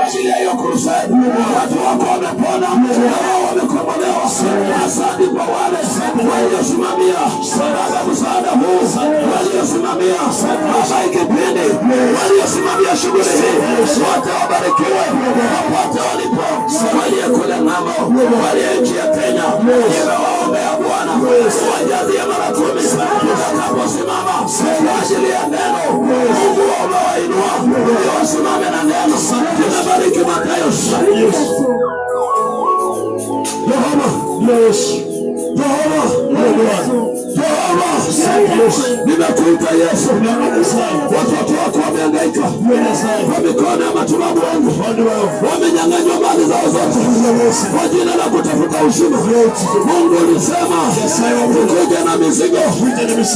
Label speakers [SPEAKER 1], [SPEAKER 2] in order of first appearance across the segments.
[SPEAKER 1] Ajili ya hiyo crusade, watu wako wamepona, wamekombolewa. Asante kwa wale waliosimamia Baba msaada huu, waliosimamia Baba ikipindi, waliosimamia shughuli hii, wote wabarikiwe, wapate walipo, waliyekule ng'ambo, waliye nchi ya Kenya. Nimewaombea Bwana wajazie mara 10 tutakaposimama kwa ajili ya neno. Mungu umewainua wasimame na neno. Tunabariki Mathayo. Nimekuita Yesu. Watoto wako wamehangaika kwa mikono ya matibabu yangu, wamenyang'anywa mali zao zote kwa jina la kutafuta uzima. Mungu ulisema ukija na mizigo,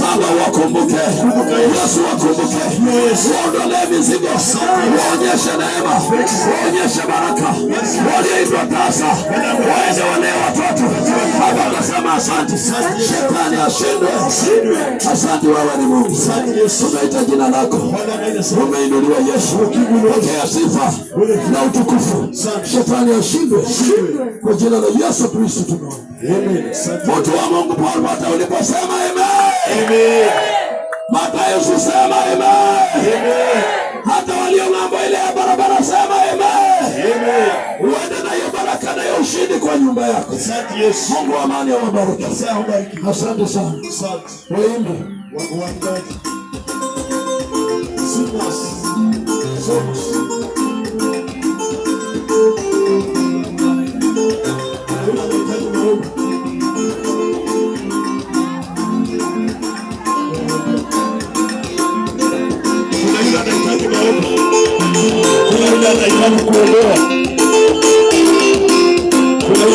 [SPEAKER 1] Baba wakumbuke. Yesu wakumbuke, uondolee mizigo, uonyeshe neema, uonyeshe baraka. Walioitwa tasa waende walee watoto. Baba nasema asante. Shetani ashindwe. Asante, wewe ni Mungu. Tunaita jina lako. Umeinuliwa Yesu. Pokea sifa na utukufu. Shetani ashindwe kwa jina la Yesu Kristo tunaomba. Amen. Mtu wa Mungu Paulo hata uliposema amen. Mathayo sema amen. Hata walio ng'ambo ile ya barabara sema amen. Uende na hiyo baraka na hiyo ushindi kwa nyumba yako. Asante Yesu. Mungu wa amani awabariki. Asante sana. Waimbe. Wakuangaji. Simas. Somos. Kuelewa. Kuna